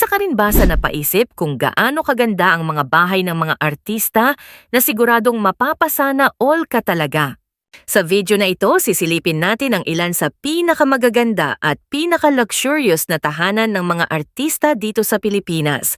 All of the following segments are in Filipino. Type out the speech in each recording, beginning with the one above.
Isa ka rin ba sa napaisip kung gaano kaganda ang mga bahay ng mga artista na siguradong mapapasana all ka talaga? Sa video na ito, sisilipin natin ang ilan sa pinakamagaganda at pinaka-luxurious na tahanan ng mga artista dito sa Pilipinas.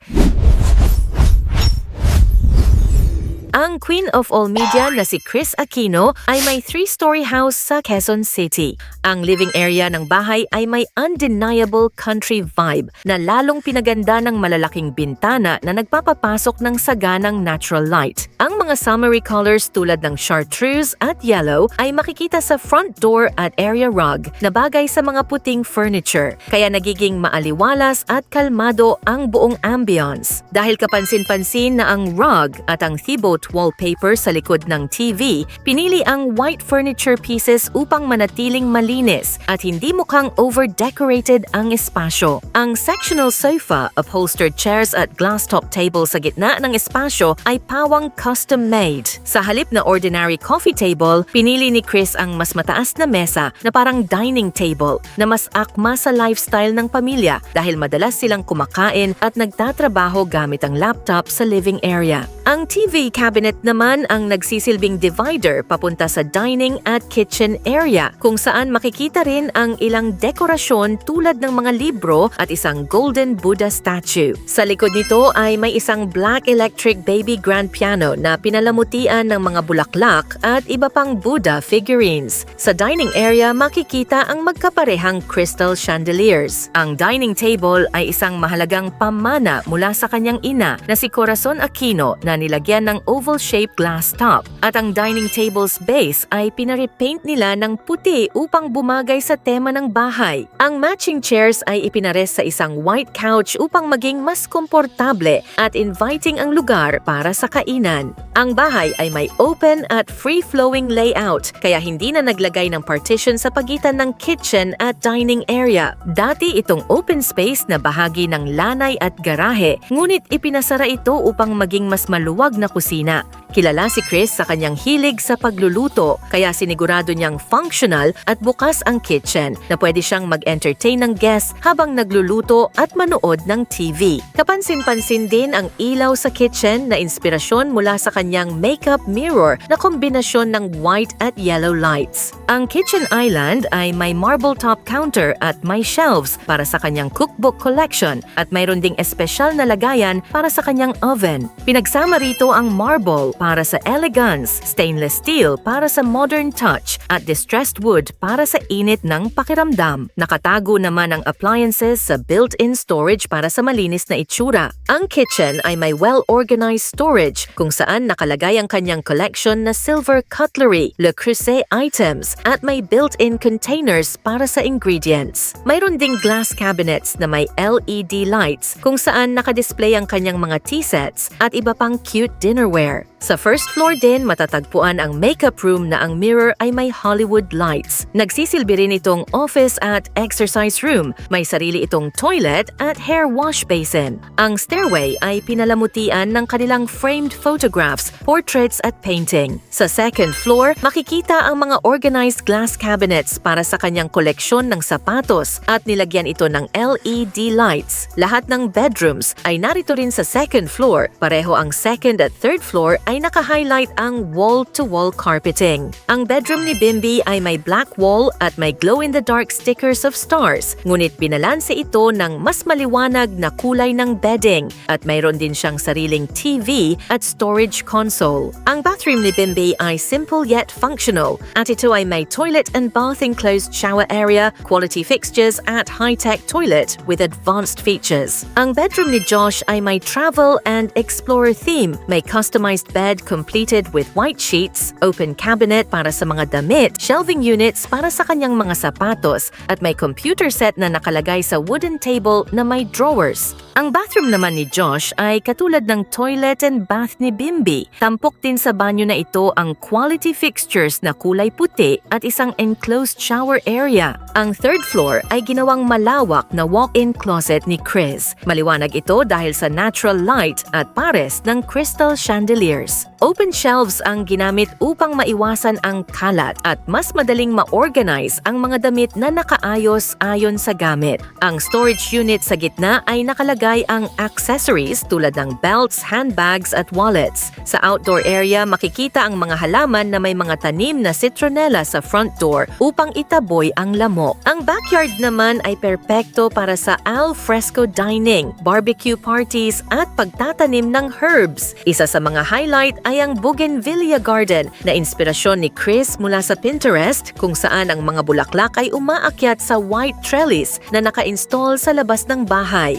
Ang Queen of All Media na si Kris Aquino ay may 3-story house sa Quezon City. Ang living area ng bahay ay may undeniable country vibe na lalong pinaganda ng malalaking bintana na nagpapapasok ng saganang natural light. Ang mga summery colors tulad ng chartreuse at yellow ay makikita sa front door at area rug na bagay sa mga puting furniture, kaya nagiging maaliwalas at kalmado ang buong ambience. Dahil kapansin-pansin na ang rug at ang Thibaut wallpaper sa likod ng TV, pinili ang white furniture pieces upang manatiling malinis at hindi mukhang over-decorated ang espasyo. Ang sectional sofa, upholstered chairs at glass-top table sa gitna ng espasyo ay pawang custom-made. Sa halip na ordinary coffee table, pinili ni Kris ang mas mataas na mesa na parang dining table na mas akma sa lifestyle ng pamilya dahil madalas silang kumakain at nagtatrabaho gamit ang laptop sa living area. Ang TV cabinet naman ang nagsisilbing divider papunta sa dining at kitchen area kung saan makikita rin ang ilang dekorasyon tulad ng mga libro at isang golden Buddha statue. Sa likod nito ay may isang black electric baby grand piano na pinalamutian ng mga bulaklak at iba pang Buddha figurines. Sa dining area makikita ang magkaparehang crystal chandeliers. Ang dining table ay isang mahalagang pamana mula sa kanyang ina na si Corazon Aquino na nilagyan ng oval-shaped glass top, at ang dining table's base ay pinare-paint nila ng puti upang bumagay sa tema ng bahay. Ang matching chairs ay ipinares sa isang white couch upang maging mas komportable at inviting ang lugar para sa kainan. Ang bahay ay may open at free-flowing layout, kaya hindi na naglagay ng partition sa pagitan ng kitchen at dining area. Dati itong open space na bahagi ng lanay at garahe, ngunit ipinasara ito upang maging mas maluwag na kusina. Kilala si Kris sa kanyang hilig sa pagluluto, kaya sinigurado niyang functional at bukas ang kitchen na pwede siyang mag-entertain ng guests habang nagluluto at manood ng TV. Kapansin-pansin din ang ilaw sa kitchen na inspirasyon mula sa kanyang makeup mirror na kombinasyon ng white at yellow lights. Ang kitchen island ay may marble top counter at may shelves para sa kanyang cookbook collection at mayroon ding espesyal na lagayan para sa kanyang oven. Pinagsama rito ang marble para sa elegance, stainless steel para sa modern touch, at distressed wood para sa init ng pakiramdam. Nakatago naman ang appliances sa built-in storage para sa malinis na itsura. Ang kitchen ay may well-organized storage kung saan nakalagay ang kanyang collection na silver cutlery, Le Creuset items, at may built-in containers para sa ingredients. Mayroon ding glass cabinets na may LED lights kung saan nakadisplay ang kanyang mga tea sets at iba pang cute dinnerware. Sa first floor din, matatagpuan ang makeup room na ang mirror ay may Hollywood lights. Nagsisilbi rin itong office at exercise room. May sarili itong toilet at hair wash basin. Ang stairway ay pinalamutian ng kanilang framed photographs, portraits at painting. Sa second floor, makikita ang mga organized glass cabinets para sa kanyang koleksyon ng sapatos at nilagyan ito ng LED lights. Lahat ng bedrooms ay narito rin sa second floor. Pareho ang second at third floor ay naka-highlight ang wall-to-wall carpeting. Ang bedroom ni Bimby ay may black wall at may glow-in-the-dark stickers of stars, ngunit binalanse ito ng mas maliwanag na kulay ng bedding at mayroon din siyang sariling TV at storage console. Ang bathroom ni Bimby ay simple yet functional at ito ay may toilet and bath enclosed shower area, quality fixtures at high-tech toilet with advanced features. Ang bedroom ni Josh ay may travel and explorer theme, may customized bed completed with white sheets, open cabinet para sa mga damit, shelving units para sa kanyang mga sapatos, at may computer set na nakalagay sa wooden table na may drawers. Ang bathroom naman ni Josh ay katulad ng toilet and bath ni Bimby. Tampok din sa banyo na ito ang quality fixtures na kulay puti at isang enclosed shower area. Ang third floor ay ginawang malawak na walk-in closet ni Kris. Maliwanag ito dahil sa natural light at pares ng crystal chandeliers. meters. Open shelves ang ginamit upang maiwasan ang kalat at mas madaling ma-organize ang mga damit na nakaayos ayon sa gamit. Ang storage unit sa gitna ay nakalagay ang accessories tulad ng belts, handbags at wallets. Sa outdoor area, makikita ang mga halaman na may mga tanim na citronella sa front door upang itaboy ang lamok. Ang backyard naman ay perpekto para sa al fresco dining, barbecue parties at pagtatanim ng herbs. Isa sa mga highlight ay ang bougainvillea garden na inspirasyon ni Chris mula sa Pinterest, kung saan ang mga bulaklak ay umaakyat sa white trellis na naka-install sa labas ng bahay.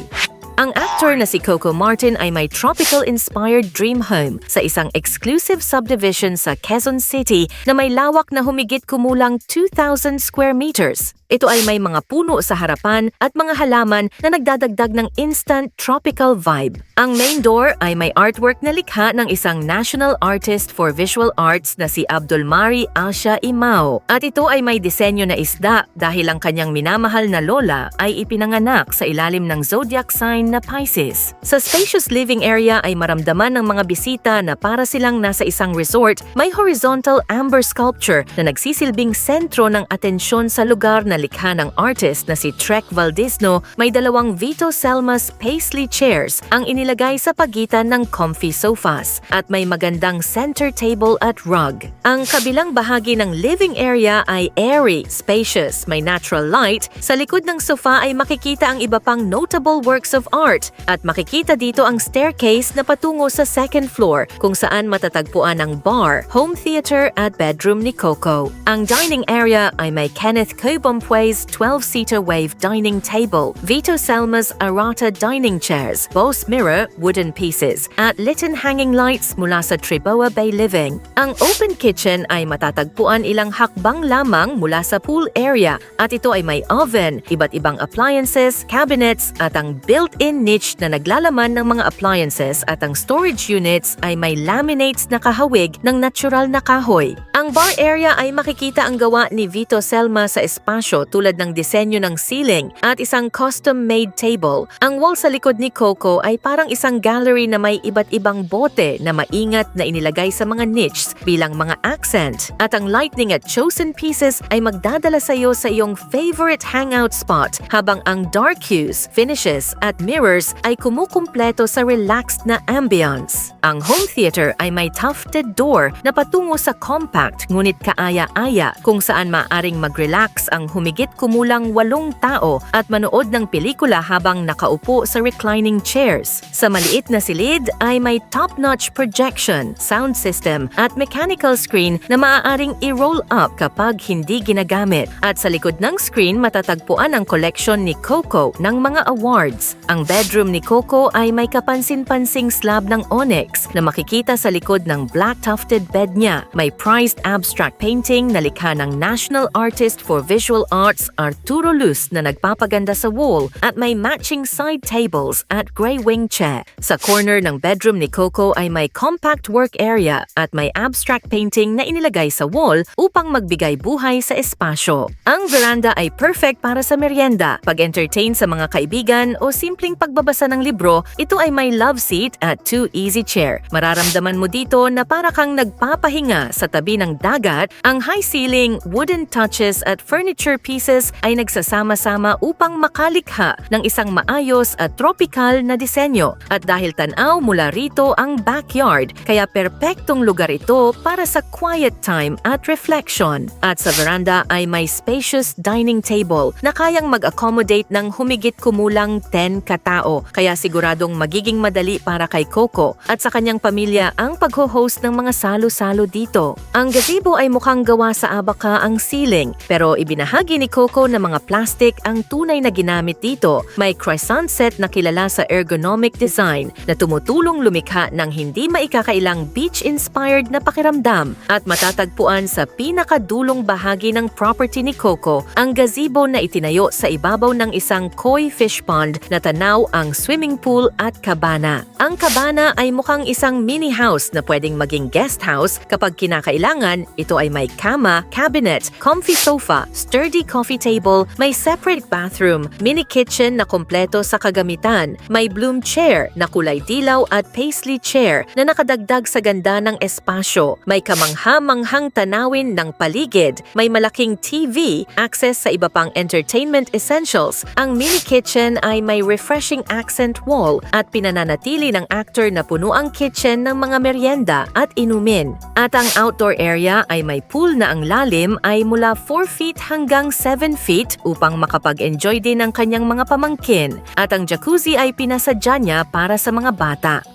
Ang actor na si Coco Martin ay may tropical-inspired dream home sa isang exclusive subdivision sa Quezon City na may lawak na humigit kumulang 2,000 square meters. Ito ay may mga puno sa harapan at mga halaman na nagdadagdag ng instant tropical vibe. Ang main door ay may artwork na likha ng isang national artist for visual arts na si Abdulmari Asha Imao. At ito ay may disenyo na isda dahil ang kanyang minamahal na lola ay ipinanganak sa ilalim ng zodiac sign na Pisces. Sa spacious living area ay maramdaman ng mga bisita na para silang nasa isang resort. May horizontal amber sculpture na nagsisilbing sentro ng atensyon sa lugar na likha ng artist na si Trek Valdisno. May dalawang Vito Selmas paisley chairs ang inilagay sa pagitan ng comfy sofas at may magandang center table at rug. Ang kabilang bahagi ng living area ay airy, spacious, may natural light. Sa likod ng sofa ay makikita ang iba pang notable works of art at makikita dito ang staircase na patungo sa second floor kung saan matatagpuan ang bar, home theater at bedroom ni Coco. Ang dining area ay may Kenneth Koibompue's 12-seater wave dining table, Vito Selma's Arata dining chairs, Bose mirror, wooden pieces, at Lytton hanging lights mula sa Triboa Bay Living. Ang open kitchen ay matatagpuan ilang hakbang lamang mula sa pool area at ito ay may oven, iba't ibang appliances, cabinets at ang built-in niche na naglalaman ng mga appliances at ang storage units ay may laminates na kahawig ng natural na kahoy. Ang bar area ay makikita ang gawa ni Vito Selma sa espasyo tulad ng disenyo ng ceiling at isang custom-made table. Ang wall sa likod ni Coco ay parang isang gallery na may iba't ibang bote na maingat na inilagay sa mga niches bilang mga accent. At ang lighting at chosen pieces ay magdadala sa iyo sa iyong favorite hangout spot habang ang dark hues, finishes at mirrors ay kumukumpleto sa relaxed na ambience. Ang home theater ay may tufted door na patungo sa compact ngunit kaaya-aya kung saan maaring mag-relax ang humigit kumulang 8 tao at manood ng pelikula habang nakaupo sa reclining chairs. Sa maliit na silid ay may top-notch projection, sound system at mechanical screen na maaaring i-roll up kapag hindi ginagamit. At sa likod ng screen matatagpuan ang collection ni Coco ng mga awards. Ang bedroom ni Coco ay may kapansin-pansing slab ng onyx na makikita sa likod ng black tufted bed niya. May prized abstract painting na likha ng National Artist for Visual Arts Arturo Luz na nagpapaganda sa wall at may matching side tables at gray wing chair. Sa corner ng bedroom ni Coco ay may compact work area at may abstract painting na inilagay sa wall upang magbigay buhay sa espasyo. Ang veranda ay perfect para sa merienda, pag-entertain sa mga kaibigan o simpleng pagbabasa ng libro. Ito ay may love seat at 2 easy chair. Mararamdaman mo dito na para kang nagpapahinga sa tabi ng dagat. Ang high ceiling, wooden touches at furniture pieces ay nagsasama-sama upang makalikha ng isang maayos at tropical na disenyo. At dahil tanaw mula rito ang backyard, kaya perpektong lugar ito para sa quiet time at reflection. At sa veranda ay may spacious dining table na kayang mag-accommodate ng humigit kumulang 10 katao. Kaya siguradong magiging madali para kay Coco at sa kanyang pamilya ang pag-host ng mga salo-salo dito. Ang gazebo ay mukhang gawa sa abaka ang ceiling, pero ibinahagi ni Coco na mga plastic ang tunay na ginamit dito. May croissant set na kilala sa ergonomic design na tumutulong lumikha ng hindi maikakailang beach-inspired na pakiramdam. At matatagpuan sa pinakadulong bahagi ng property ni Coco ang gazebo na itinayo sa ibabaw ng isang koi fish pond na tanaw ang swimming pool at kabana. Ang kabana ay mukhang isang mini house na pwedeng maging guest house kapag kinakailangan. Ito ay may kama, cabinet, comfy sofa, sturdy coffee table, may separate bathroom, mini kitchen na kompleto sa kagamitan, may bloom chair na kulay dilaw at paisley chair na nakadagdag sa ganda ng espasyo, may kamangha-manghang tanawin ng paligid, may malaking TV, access sa iba pang entertainment essentials. Ang mini kitchen ay may refreshing accent wall at pinananatili ng actor na puno ang kitchen ng mga merienda at inumin. At ang outdoor area ay may pool na ang lalim ay mula 4 feet hanggang 7 feet upang makapag-enjoy din ang kanyang mga pamangkin. At ang jacuzzi ay pinasadya niya para sa mga bata.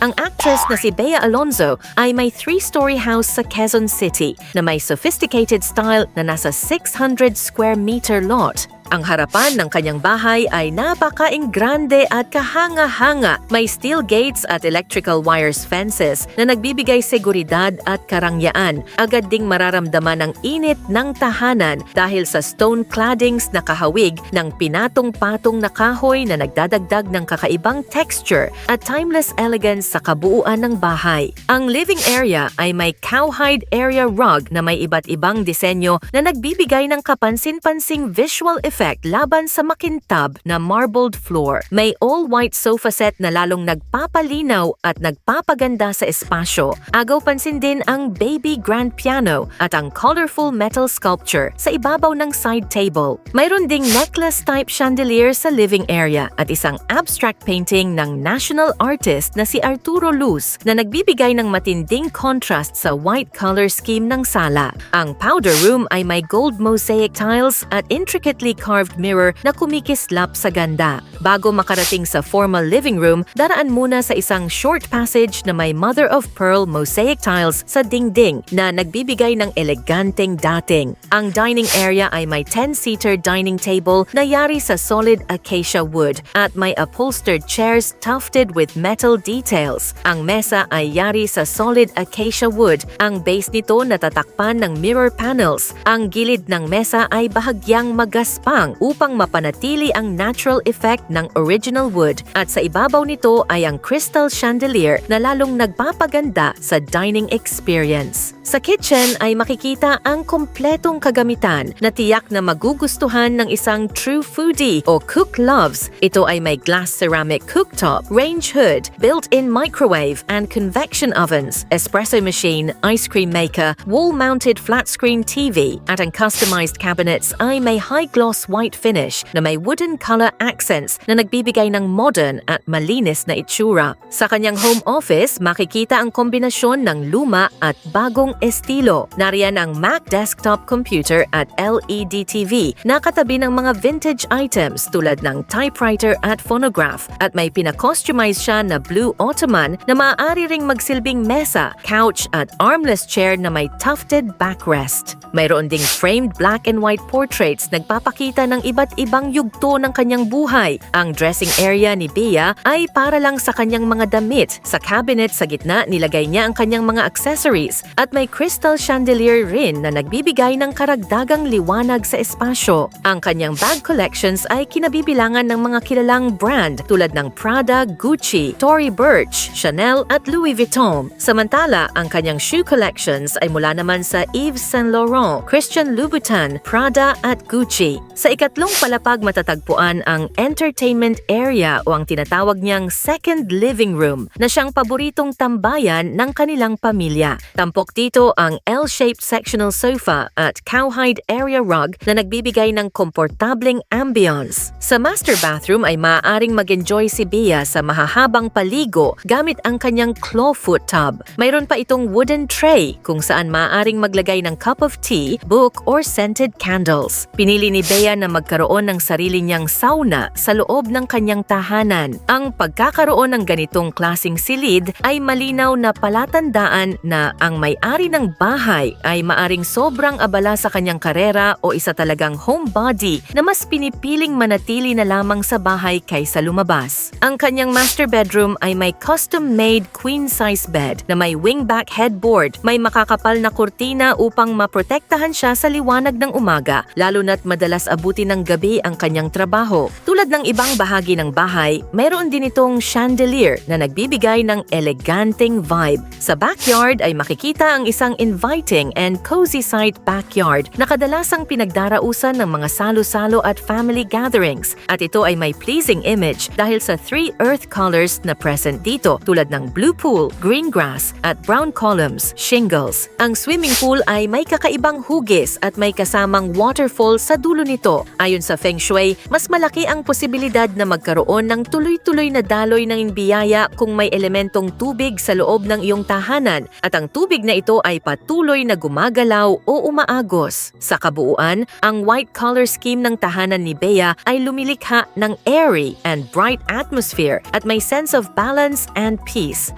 Ang actress na si Bea Alonzo ay may 3-story house sa Quezon City na may sophisticated style na nasa 600 square meter lot. Ang harapan ng kanyang bahay ay napaka-grande at kahanga-hanga. May steel gates at electrical wires fences na nagbibigay seguridad at karangyaan. Agad ding mararamdaman ang init ng tahanan dahil sa stone claddings na kahawig ng pinatong-patong na kahoy na nagdadagdag ng kakaibang texture at timeless elegance sa kabuuan ng bahay. Ang living area ay may cowhide area rug na may iba't ibang disenyo na nagbibigay ng kapansin-pansing visual effect laban sa makintab na marbled floor. May all-white sofa set na lalong nagpapalinaw at nagpapaganda sa espasyo. Agaw pansin din ang baby grand piano at ang colorful metal sculpture sa ibabaw ng side table. Mayroon ding necklace-type chandelier sa living area at isang abstract painting ng national artist na si Arturo Luz na nagbibigay ng matinding contrast sa white color scheme ng sala. Ang powder room ay may gold mosaic tiles at intricately carved mirror na kumikislap sa ganda. Bago makarating sa formal living room, daraan muna sa isang short passage na may mother of pearl mosaic tiles sa dingding na nagbibigay ng eleganteng dating. Ang dining area ay may 10-seater dining table na yari sa solid acacia wood at may upholstered chairs tufted with metal details. Ang mesa ay yari sa solid acacia wood. Ang base nito natatakpan ng mirror panels. Ang gilid ng mesa ay bahagyang magaspang upang mapanatili ang natural effect ng original wood at sa ibabaw nito ay ang crystal chandelier na lalong nagpapaganda sa dining experience. Sa kitchen ay makikita ang kompletong kagamitan na tiyak na magugustuhan ng isang true foodie o cook loves. Ito ay may glass ceramic cooktop, range hood, built-in microwave and convection ovens, espresso machine, ice cream maker, wall-mounted flat-screen TV at ang customized cabinets ay may high-gloss white finish na may wooden color accents na nagbibigay ng modern at malinis na itsura. Sa kanyang home office, makikita ang kombinasyon ng luma at bagong estilo. Nariyan ang Mac desktop computer at LED TV na katabi ng mga vintage items tulad ng typewriter at phonograph at may pinakostumize siya na blue ottoman na maaari ring magsilbing mesa, couch at armless chair na may tufted backrest. Mayroon ding framed black and white portraits nagpapakita ng iba't ibang yugto ng kanyang buhay. Ang dressing area ni Bea ay para lang sa kanyang mga damit. Sa cabinet sa gitna nilagay niya ang kanyang mga accessories at may crystal chandelier rin na nagbibigay ng karagdagang liwanag sa espasyo. Ang kanyang bag collections ay kinabibilangan ng mga kilalang brand tulad ng Prada, Gucci, Tory Burch, Chanel at Louis Vuitton. Samantala, ang kanyang shoe collections ay mula naman sa Yves Saint Laurent, Christian Louboutin, Prada at Gucci. Sa ikatlong palapag matatagpuan ang entertainment area o ang tinatawag niyang second living room na siyang paboritong tambayan ng kanilang pamilya. Tampok dito ang L-shaped sectional sofa at cowhide area rug na nagbibigay ng komportableng ambience. Sa master bathroom ay maaaring mag-enjoy si Bea sa mahahabang paligo gamit ang kanyang clawfoot tub. Mayroon pa itong wooden tray kung saan maaaring maglagay ng cup of tea, book or scented candles. Pinili ni Bea na magkaroon ng sarili niyang sauna sa loob ng kanyang tahanan. Ang pagkakaroon ng ganitong klasing silid ay malinaw na palatandaan na ang may-ari ng bahay ay maaring sobrang abala sa kanyang karera o isa talagang homebody na mas pinipiling manatili na lamang sa bahay kaysa lumabas. Ang kanyang master bedroom ay may custom-made queen-size bed na may wingback headboard, may makakapal na kurtina upang maprotektahan siya sa liwanag ng umaga, lalo na't madalas abutin ng gabi ang kanyang trabaho. Tulad ng ibang bahagi ng bahay, mayroon din itong chandelier na nagbibigay ng eleganteng vibe. Sa backyard ay makikita ang isang inviting and cozy side backyard na kadalasang pinagdarausan ng mga salo-salo at family gatherings. At ito ay may pleasing image dahil sa 3 earth colors na present dito tulad ng blue pool, green grass at brown columns, shingles. Ang swimming pool ay may kakaibang hugis at may kasamang waterfall sa dulo nito. Ayon sa Feng Shui, mas malaki ang posibilidad na magkaroon ng tuloy-tuloy na daloy ng biyaya kung may elementong tubig sa loob ng iyong tahanan at ang tubig na ito ay patuloy na gumagalaw o umaagos. Sa kabuuan, ang white color scheme ng tahanan ni Bea ay lumilikha ng airy and bright atmosphere at may sense of balance and peace.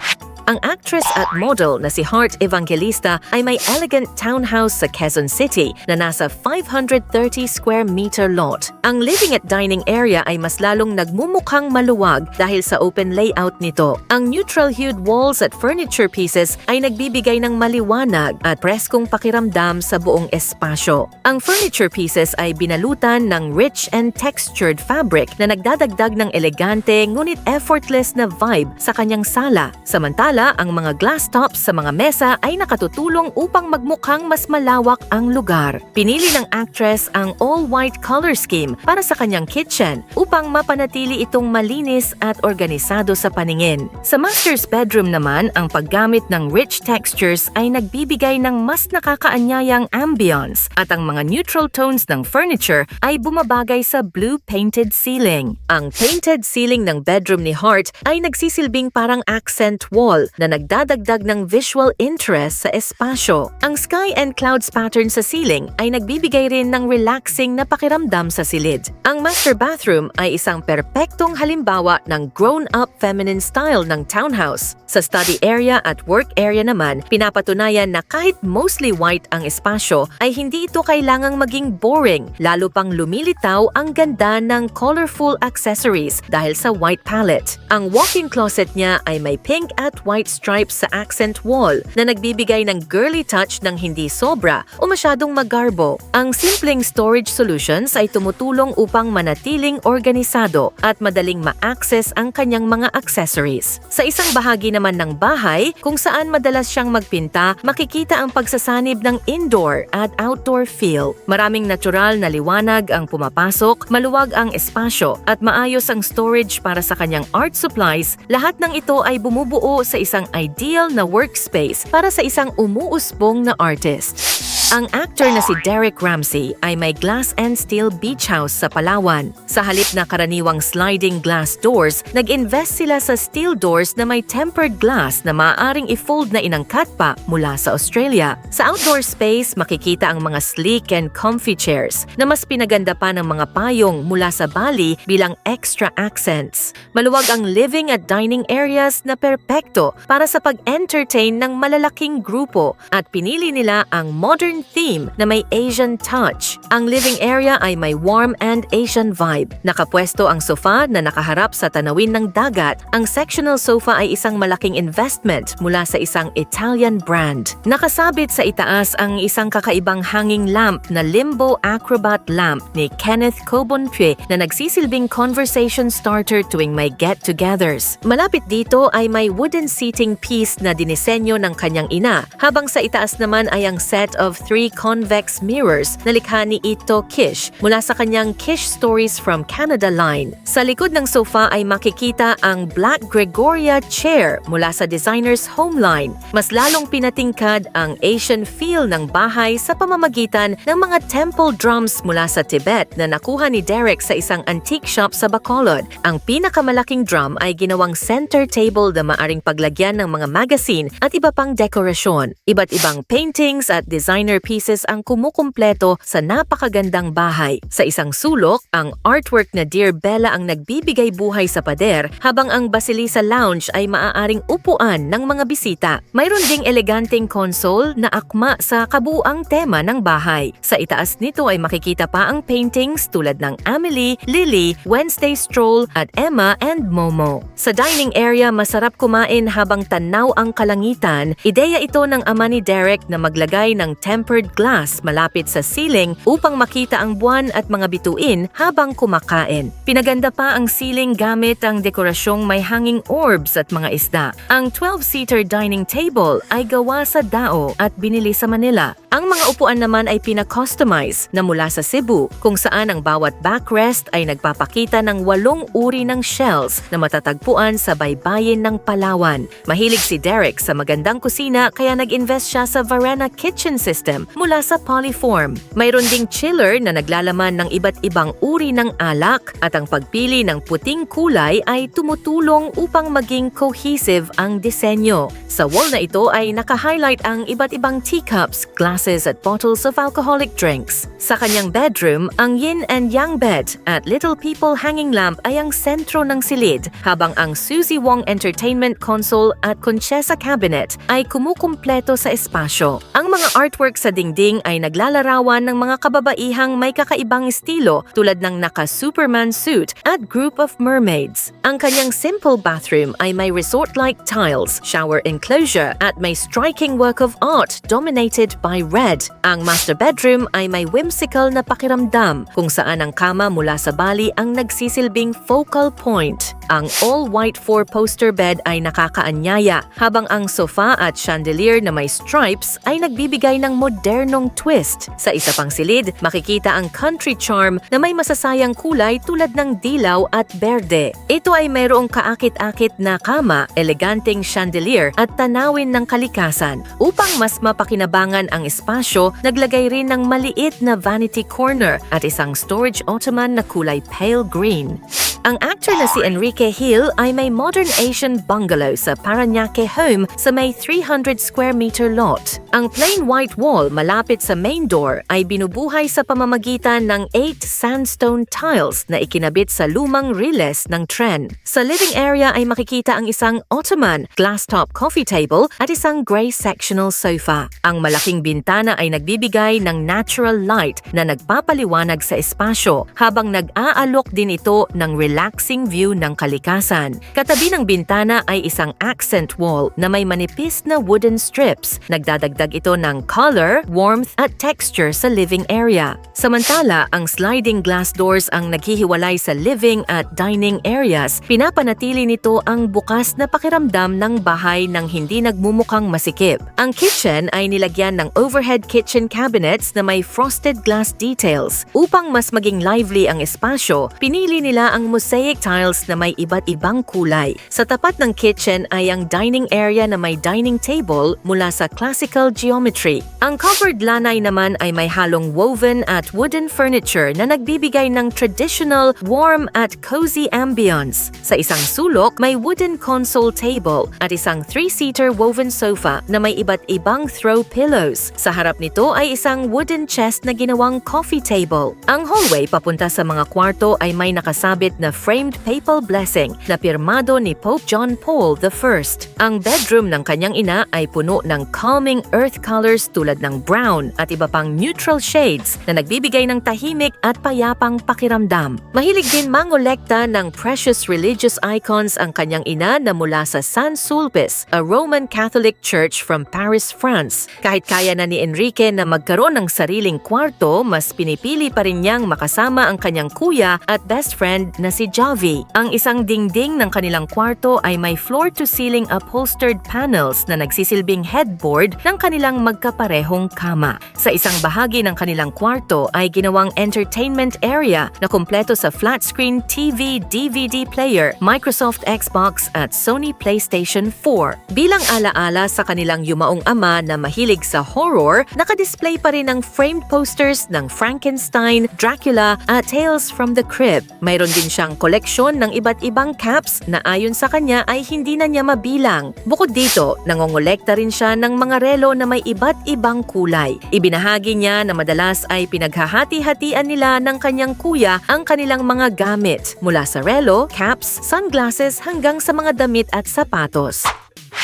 Ang actress at model na si Heart Evangelista ay may elegant townhouse sa Quezon City na nasa 530 square meter lot. Ang living at dining area ay mas lalong nagmumukhang maluwag dahil sa open layout nito. Ang neutral-hued walls at furniture pieces ay nagbibigay ng maliwanag at preskong pakiramdam sa buong espasyo. Ang furniture pieces ay binalutan ng rich and textured fabric na nagdadagdag ng elegante ngunit effortless na vibe sa kanyang sala. Samantala, ang mga glass tops sa mga mesa ay nakatutulong upang magmukhang mas malawak ang lugar. Pinili ng actress ang all-white color scheme para sa kanyang kitchen upang mapanatili itong malinis at organisado sa paningin. Sa master's bedroom naman, ang paggamit ng rich textures ay nagbibigay ng mas nakakaanyayang ambience at ang mga neutral tones ng furniture ay bumabagay sa blue painted ceiling. Ang painted ceiling ng bedroom ni Heart ay nagsisilbing parang accent wall na nagdadagdag ng visual interest sa espasyo. Ang sky and clouds pattern sa ceiling ay nagbibigay rin ng relaxing na pakiramdam sa silid. Ang master bathroom ay isang perpektong halimbawa ng grown-up feminine style ng townhouse. Sa study area at work area naman, pinapatunayan na kahit mostly white ang espasyo, ay hindi ito kailangang maging boring, lalo pang lumilitaw ang ganda ng colorful accessories dahil sa white palette. Ang walk-in closet niya ay may pink at white stripes sa accent wall na nagbibigay ng girly touch ng hindi sobra o masyadong magarbo. Ang simpleng storage solutions ay tumutulong upang manatiling organisado at madaling ma-access ang kanyang mga accessories. Sa isang bahagi naman ng bahay, kung saan madalas siyang magpinta, makikita ang pagsasanib ng indoor at outdoor feel. Maraming natural na liwanag ang pumapasok, maluwag ang espasyo at maayos ang storage para sa kanyang art supplies. Lahat ng ito ay bumubuo sa isang ideal na workspace para sa isang umuusbong na artist. Ang actor na si Derek Ramsey ay may glass and steel beach house sa Palawan. Sa halip na karaniwang sliding glass doors, nag-invest sila sa steel doors na may tempered glass na maaaring i-fold na inangkat pa mula sa Australia. Sa outdoor space, makikita ang mga sleek and comfy chairs na mas pinaganda pa ng mga payong mula sa Bali bilang extra accents. Maluwag ang living at dining areas na perpekto para sa pag-entertain ng malalaking grupo at pinili nila ang modern theme na may Asian touch. Ang living area ay may warm and Asian vibe. Nakapwesto ang sofa na nakaharap sa tanawin ng dagat. Ang sectional sofa ay isang malaking investment mula sa isang Italian brand. Nakasabit sa itaas ang isang kakaibang hanging lamp na Limbo Acrobat lamp ni Kenneth Cobonpue na nagsisilbing conversation starter tuwing may get-togethers. Malapit dito ay may wooden seating piece na dinisenyo ng kanyang ina, habang sa itaas naman ay ang set of 3 convex mirrors na likha ni Ito Kish mula sa kanyang Kish Stories from Canada line. Sa likod ng sofa ay makikita ang Black Gregoria chair mula sa designer's home line. Mas lalong pinatingkad ang Asian feel ng bahay sa pamamagitan ng mga temple drums mula sa Tibet na nakuha ni Derek sa isang antique shop sa Bacolod. Ang pinakamalaking drum ay ginawang center table na maaring paglagyan ng mga magazine at iba pang dekorasyon. Iba't ibang paintings at designer pieces ang kumukumpleto sa napakagandang bahay. Sa isang sulok, ang artwork na Dear Bella ang nagbibigay buhay sa pader, habang ang Basilisa Lounge ay maaaring upuan ng mga bisita. Mayroon ding eleganteng console na akma sa kabuuang tema ng bahay. Sa itaas nito ay makikita pa ang paintings tulad ng Amelie, Lily, Wednesday Stroll at Emma and Momo. Sa dining area, masarap kumain habang tanaw ang kalangitan. Ideya ito ng ama ni Derek na maglagay ng tempered tempered glass malapit sa ceiling upang makita ang buwan at mga bituin habang kumakain. Pinaganda pa ang ceiling gamit ang dekorasyong may hanging orbs at mga isda. Ang 12-seater dining table ay gawa sa Dao at binili sa Manila. Ang mga upuan naman ay pina-customize na mula sa Cebu, kung saan ang bawat backrest ay nagpapakita ng 8 uri ng shells na matatagpuan sa baybayin ng Palawan. Mahilig si Derek sa magandang kusina kaya nag-invest siya sa Varena kitchen system mula sa Polyform. Mayroon ding chiller na naglalaman ng iba't ibang uri ng alak at ang pagpili ng puting kulay ay tumutulong upang maging cohesive ang disenyo. Sa wall na ito ay naka-highlight ang iba't ibang teacups, glasses at bottles of alcoholic drinks. Sa kanyang bedroom, ang yin and yang bed at little people hanging lamp ay ang sentro ng silid, habang ang Suzy Wong Entertainment Console at Conchessa Cabinet ay kumukumpleto sa espasyo. Ang mga artwork sa dingding ay naglalarawan ng mga kababaihang may kakaibang estilo tulad ng naka-Superman suit at group of mermaids. Ang kanyang simple bathroom ay may resort-like tiles, shower enclosure at may striking work of art dominated by red. Ang master bedroom ay may whimsical na pakiramdam kung saan ang kama mula sa bali ang nagsisilbing focal point. Ang all-white 4-poster bed ay nakakaanyaya, habang ang sofa at chandelier na may stripes ay nagbibigay ng modernong twist. Sa isa pang silid, makikita ang country charm na may masasayang kulay tulad ng dilaw at berde. Ito ay mayroong kaakit-akit na kama, eleganteng chandelier at tanawin ng kalikasan. Upang mas mapakinabangan ang espasyo, naglagay rin ng maliit na vanity corner at isang storage ottoman na kulay pale green. Ang actor na si Enrique Hill ay may modern Asian bungalow sa Parañaque home sa may 300 square meter lot. Ang plain white wall malapit sa main door ay binubuhay sa pamamagitan ng 8 sandstone tiles na ikinabit sa lumang riles ng tren. Sa living area ay makikita ang isang ottoman, glass-top coffee table at isang gray sectional sofa. Ang malaking bintana ay nagbibigay ng natural light na nagpapaliwanag sa espasyo, habang nag-aalok din ito ng relaxing view ng kalikasan. Katabi ng bintana ay isang accent wall na may manipis na wooden strips. Nagdadagdag ito ng color, warmth at texture sa living area. Samantala, ang sliding glass doors ang naghihiwalay sa living at dining areas. Pinapanatili nito ang bukas na pakiramdam ng bahay nang hindi nagmumukhang masikip. Ang kitchen ay nilagyan ng overhead kitchen cabinets na may frosted glass details. Upang mas maging lively ang espasyo, pinili nila ang mosaic tiles na may iba't ibang kulay. Sa tapat ng kitchen ay ang dining area na may dining table mula sa classical geometry. Ang covered lanay naman ay may halong woven at wooden furniture na nagbibigay ng traditional, warm at cozy ambience. Sa isang sulok, may wooden console table at isang 3-seater woven sofa na may iba't ibang throw pillows. Sa harap nito ay isang wooden chest na ginawang coffee table. Ang hallway papunta sa mga kwarto ay may nakasabit na framed papal blessing na pirmado ni Pope John Paul I. Ang bedroom ng kanyang ina ay puno ng calming earth colors tulad ng brown at iba pang neutral shades na nagbibigay ng tahimik at payapang pakiramdam. Mahilig din mangolekta ng precious religious icons ang kanyang ina na mula sa San Sulpice, a Roman Catholic church from Paris, France. Kahit kaya na ni Enrique na magkaroon ng sariling kwarto, mas pinipili pa rin niyang makasama ang kanyang kuya at best friend na si Javi. Ang isang dingding ng kanilang kwarto ay may floor-to-ceiling upholstered panels na nagsisilbing headboard ng kanilang magkaparehong kama. Sa isang bahagi ng kanilang kwarto ay ginawang entertainment area na kumpleto sa flat-screen TV, DVD player, Microsoft Xbox at Sony PlayStation 4. Bilang alaala sa kanilang yumaong ama na mahilig sa horror, nakadisplay pa rin ang framed posters ng Frankenstein, Dracula at Tales from the Crypt. Mayroon din siyang koleksyon ng iba't ibang caps na ayon sa kanya ay hindi na niya mabilang. Bukod dito, nangongolekta rin siya ng mga relo na may iba't ibang kulay. Ibinahagi niya na madalas ay pinaghahati-hatian nila ng kanyang kuya ang kanilang mga gamit, mula sa relo, caps, sunglasses hanggang sa mga damit at sapatos.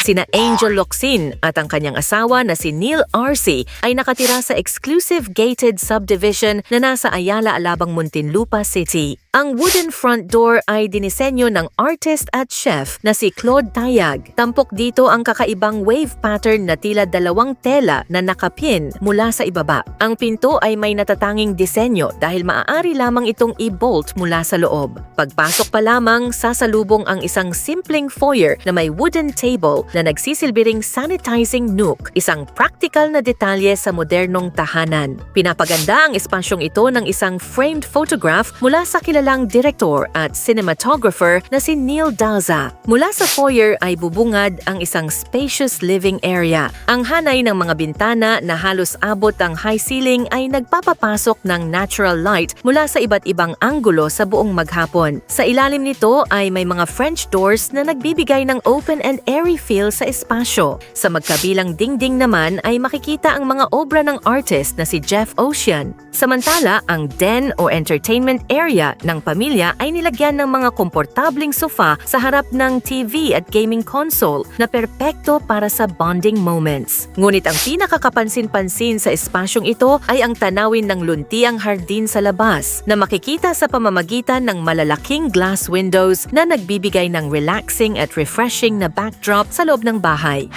Sina Angel Locsin at ang kanyang asawa na si Neil Arce ay nakatira sa exclusive gated subdivision na nasa Ayala, Alabang, Muntinlupa City. Ang wooden front door ay dinisenyo ng artist at chef na si Claude Tayag. Tampok dito ang kakaibang wave pattern na tila dalawang tela na nakapin mula sa ibaba. Ang pinto ay may natatanging disenyo dahil maaari lamang itong i-bolt mula sa loob. Pagpasok pa lamang, sasalubong ang isang simpleng foyer na may wooden table na nagsisilbi ring sanitizing nook, isang practical na detalye sa modernong tahanan. Pinapaganda ang espasyong ito ng isang framed photograph mula sa kilalang direktor at cinematographer na si Neil Daza. Mula sa foyer ay bubungad ang isang spacious living area. Ang hanay ng mga bintana na halos abot ang high ceiling ay nagpapapasok ng natural light mula sa iba't ibang anggulo sa buong maghapon. Sa ilalim nito ay may mga French doors na nagbibigay ng open and airy feel sa espasyo. Sa magkabilang dingding naman ay makikita ang mga obra ng artist na si Jeff Ocean. Samantala, ang den o entertainment area ng pamilya ay nilagyan ng mga komportabling sofa sa harap ng TV at gaming console na perpekto para sa bonding moments. Ngunit ang pinakakapansin-pansin sa espasyong ito ay ang tanawin ng luntiang hardin sa labas na makikita sa pamamagitan ng malalaking glass windows na nagbibigay ng relaxing at refreshing na backdrop sa loob ng bahay.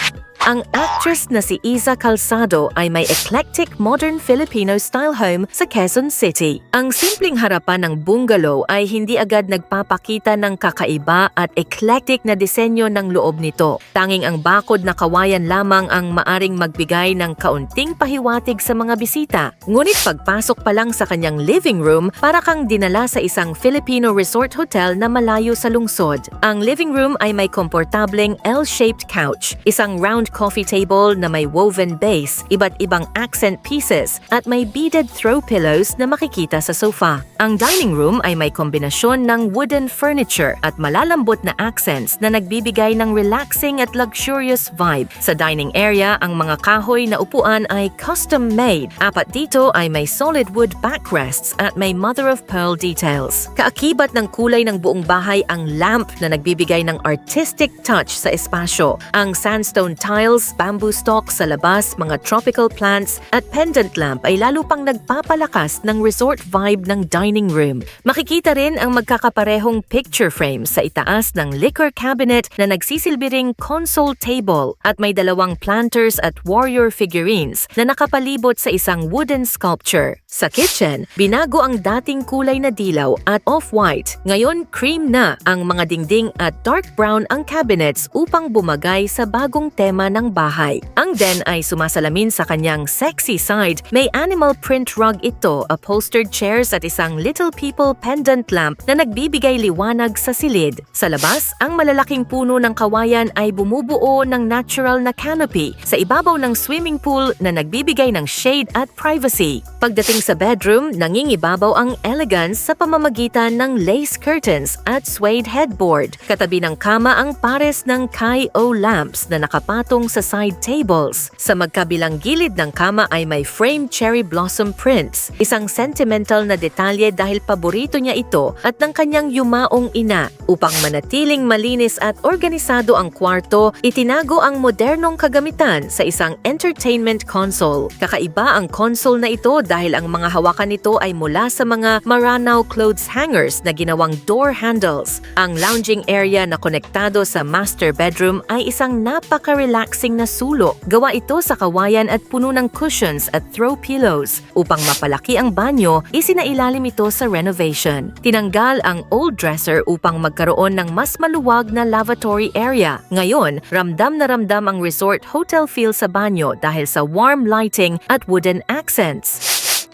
Ang actress na si Iza Calzado ay may eclectic modern Filipino-style home sa Quezon City. Ang simpleng harapan ng bungalow ay hindi agad nagpapakita ng kakaiba at eclectic na disenyo ng loob nito. Tanging ang bakod na kawayan lamang ang maaring magbigay ng kaunting pahiwatig sa mga bisita. Ngunit pagpasok pa lang sa kanyang living room, para kang dinala sa isang Filipino resort hotel na malayo sa lungsod. Ang living room ay may komportableng L-shaped couch, isang round coffee table na may woven base, iba't ibang accent pieces, at may beaded throw pillows na makikita sa sofa. Ang dining room ay may kombinasyon ng wooden furniture at malalambot na accents na nagbibigay ng relaxing at luxurious vibe. Sa dining area, ang mga kahoy na upuan ay custom-made. Apat dito ay may solid wood backrests at may mother-of-pearl details. Kaakibat ng kulay ng buong bahay ang lamp na nagbibigay ng artistic touch sa espasyo. Ang sandstone tile, bamboo stalks sa labas, mga tropical plants at pendant lamp ay lalo pang nagpapalakas ng resort vibe ng dining room. Makikita rin ang magkakaparehong picture frames sa itaas ng liquor cabinet na nagsisilbi ring console table at may dalawang planters at warrior figurines na nakapalibot sa isang wooden sculpture. Sa kitchen, binago ang dating kulay na dilaw at off-white. Ngayon, cream na ang mga dingding at dark brown ang cabinets upang bumagay sa bagong tema ng bahay. Ang den ay sumasalamin sa kanyang sexy side. May animal print rug ito, upholstered chairs at isang Little People pendant lamp na nagbibigay liwanag sa silid. Sa labas, ang malalaking puno ng kawayan ay bumubuo ng natural na canopy sa ibabaw ng swimming pool na nagbibigay ng shade at privacy. Pagdating sa bedroom, nangingibabaw ang elegance sa pamamagitan ng lace curtains at suede headboard. Katabi ng kama ang pares ng Kai-O lamps na nakapatong sa side tables. Sa magkabilang gilid ng kama ay may framed cherry blossom prints, isang sentimental na detalye dahil paborito niya ito at ng kanyang yumaong ina. Upang manatiling malinis at organisado ang kwarto, itinago ang modernong kagamitan sa isang entertainment console. Kakaiba ang console na ito dahil ang mga hawakan nito ay mula sa mga Maranao clothes hangers na ginawang door handles. Ang lounging area na konektado sa master bedroom ay isang napaka-relaxing na sulok. Gawa ito sa kawayan at puno ng cushions at throw pillows. Upang mapalaki ang banyo, isinailalim ito sa renovation. Tinanggal ang old dresser upang magkaroon ng mas maluwag na lavatory area. Ngayon, ramdam na ramdam ang resort hotel feel sa banyo dahil sa warm lighting at wooden accents.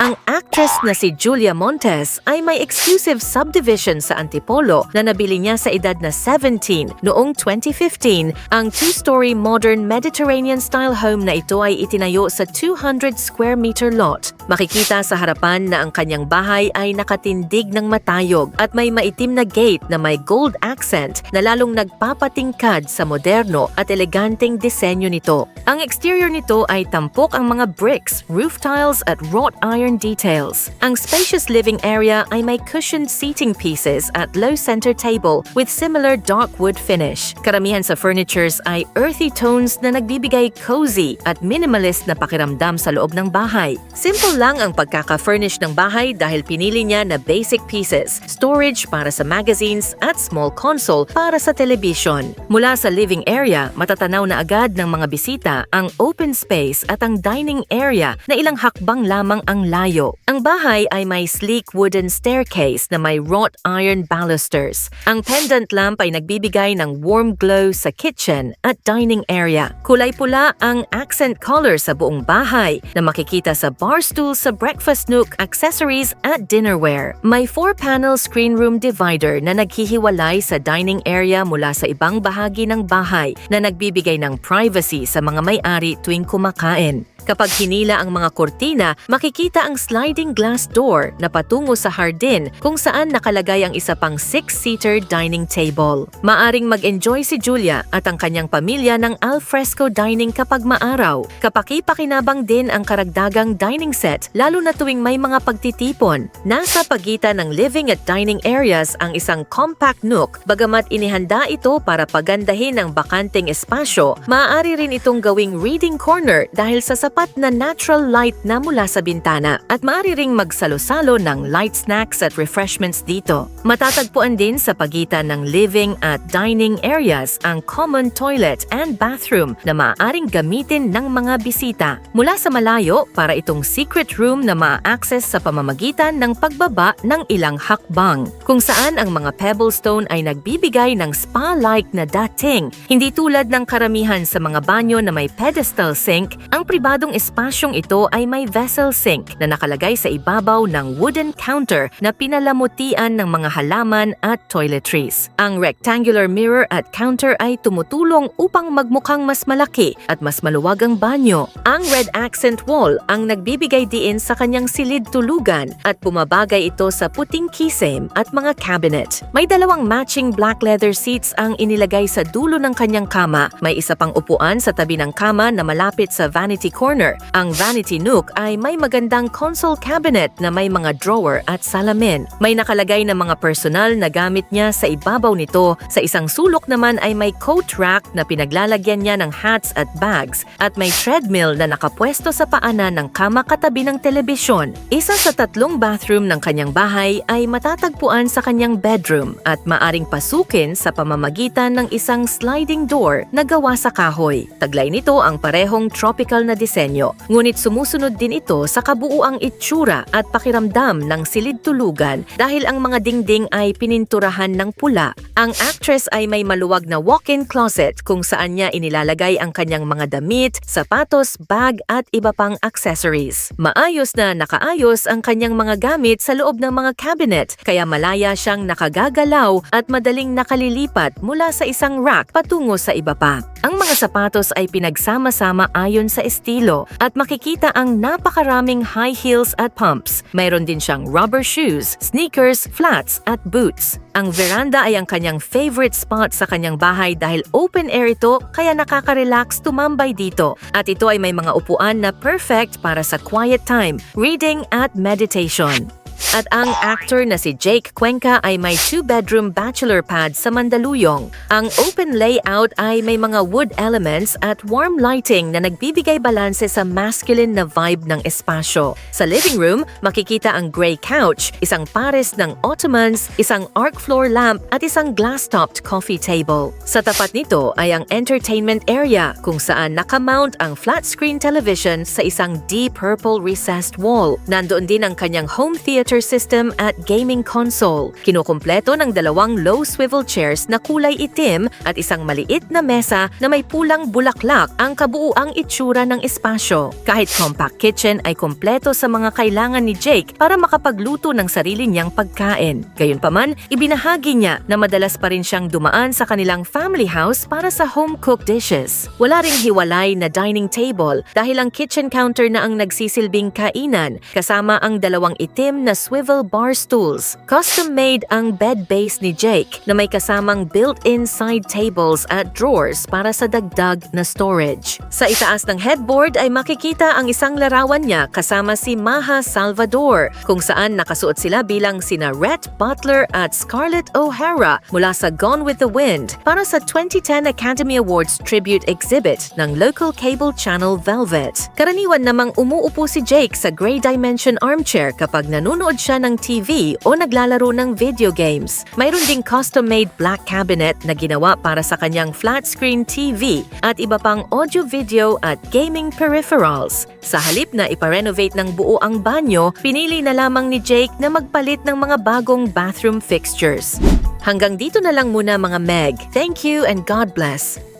Ang actress na si Julia Montes ay may exclusive subdivision sa Antipolo na nabili niya sa edad na 17 noong 2015. Ang two-story modern Mediterranean-style home na ito ay itinayo sa 200 square meter lot. Makikita sa harapan na ang kanyang bahay ay nakatindig ng matayog at may maitim na gate na may gold accent na lalong nagpapatingkad sa moderno at eleganteng disenyo nito. Ang exterior nito ay tampok ang mga bricks, roof tiles at wrought iron modern details. Ang spacious living area ay may cushioned seating pieces at low center table with similar dark wood finish. Karamihan sa furnitures ay earthy tones na nagbibigay cozy at minimalist na pakiramdam sa loob ng bahay. Simple lang ang pagkaka-furnish ng bahay dahil pinili niya na basic pieces, storage para sa magazines at small console para sa television. Mula sa living area, matatanaw na agad ng mga bisita ang open space at ang dining area na ilang hakbang lamang ang layo. Ang bahay ay may sleek wooden staircase na may wrought iron balusters. Ang pendant lamp ay nagbibigay ng warm glow sa kitchen at dining area. Kulay pula ang accent color sa buong bahay na makikita sa bar stool sa breakfast nook, accessories at dinnerware. May 4-panel screen room divider na naghihiwalay sa dining area mula sa ibang bahagi ng bahay na nagbibigay ng privacy sa mga may-ari tuwing kumakain. Kapag hinila ang mga kortina, makikita ang sliding glass door na patungo sa hardin kung saan nakalagay ang isa pang 6-seater dining table. Maaring mag-enjoy si Julia at ang kanyang pamilya ng alfresco dining kapag maaraw. Kapaki-pakinabang din ang karagdagang dining set lalo na tuwing may mga pagtitipon. Nasa pagitan ng living at dining areas ang isang compact nook. Bagamat inihanda ito para pagandahin ang bakanting espasyo, maaari rin itong gawing reading corner dahil sa sapat na natural light na mula sa bintana at maaari ring magsalo-salo ng light snacks at refreshments dito. Matatagpuan din sa pagitan ng living at dining areas ang common toilet and bathroom na maaaring gamitin ng mga bisita. Mula sa malayo, para itong secret room na ma-access sa pamamagitan ng pagbaba ng ilang hakbang, kung saan ang mga pebblestone ay nagbibigay ng spa-like na dating. Hindi tulad ng karamihan sa mga banyo na may pedestal sink, ang pribadong espasyong ito ay may vessel sink na nakalagay sa ibabaw ng wooden counter na pinalamutian ng mga halaman at toiletries. Ang rectangular mirror at counter ay tumutulong upang magmukhang mas malaki at mas maluwag ang banyo. Ang red accent wall ang nagbibigay diin sa kanyang silid tulugan at bumabagay ito sa puting kisame at mga cabinet. May dalawang matching black leather seats ang inilagay sa dulo ng kanyang kama. May isa pang upuan sa tabi ng kama na malapit sa vanity corner. Ang vanity nook ay may magandang console cabinet na may mga drawer at salamin. May nakalagay na mga personal na gamit niya sa ibabaw nito. Sa isang sulok naman ay may coat rack na pinaglalagyan niya ng hats at bags at may treadmill na nakapwesto sa paanan ng kama katabi ng telebisyon. Isa sa 3 bathroom ng kanyang bahay ay matatagpuan sa kanyang bedroom at maaring pasukin sa pamamagitan ng isang sliding door na gawa sa kahoy. Taglay nito ang parehong tropical na disenyo, ngunit sumusunod din ito sa kabuuang itsura at pakiramdam ng silid tulugan dahil ang mga dingding ay pininturahan ng pula. Ang actress ay may maluwag na walk-in closet kung saan niya inilalagay ang kanyang mga damit, sapatos, bag at iba pang accessories. Maayos na nakaayos ang kanyang mga gamit sa loob ng mga cabinet, kaya malaya siyang nakagagalaw at madaling nakalilipat mula sa isang rack patungo sa iba pa. Ang mga sapatos ay pinagsama-sama ayon sa estilo at makikita ang napakaraming high heels at pumps. Mayroon din siyang rubber shoes, sneakers, flats at boots. Ang veranda ay ang kanyang favorite spot sa kanyang bahay dahil open air ito kaya nakaka-relax tumambay dito. At ito ay may mga upuan na perfect para sa quiet time, reading at meditation. At ang actor na si Jake Cuenca ay may 2-bedroom bachelor pad sa Mandaluyong. Ang open layout ay may mga wood elements at warm lighting na nagbibigay balanse sa masculine na vibe ng espasyo. Sa living room, makikita ang gray couch, isang pares ng ottomans, isang arc floor lamp at isang glass-topped coffee table. Sa tapat nito ay ang entertainment area kung saan nakamount ang flat-screen television sa isang deep purple recessed wall. Nandoon din ang kanyang home theater system at gaming console. Kinukumpleto ng 2 low swivel chairs na kulay itim at isang maliit na mesa na may pulang bulaklak ang kabuuang itsura ng espasyo. Kahit compact kitchen ay kumpleto sa mga kailangan ni Jake para makapagluto ng sarili niyang pagkain. Gayunpaman, ibinahagi niya na madalas pa rin siyang dumaan sa kanilang family house para sa home-cooked dishes. Wala ring hiwalay na dining table dahil ang kitchen counter na ang nagsisilbing kainan kasama ang 2 itim na swivel bar stools. Custom-made ang bed base ni Jake na may kasamang built-in side tables at drawers para sa dagdag na storage. Sa itaas ng headboard ay makikita ang isang larawan niya kasama si Maha Salvador, kung saan nakasuot sila bilang sina Rhett Butler at Scarlett O'Hara mula sa Gone with the Wind para sa 2010 Academy Awards tribute exhibit ng local cable channel Velvet. Karaniwan namang umuupo si Jake sa gray dimension armchair kapag nanonood siya ng TV o naglalaro ng video games. Mayroon ding custom-made black cabinet na ginawa para sa kanyang flat-screen TV at iba pang audio-video at gaming peripherals. Sa halip na iparenovate ng buo ang banyo, pinili na lamang ni Jake na magpalit ng mga bagong bathroom fixtures. Hanggang dito na lang muna mga Meg. Thank you and God bless.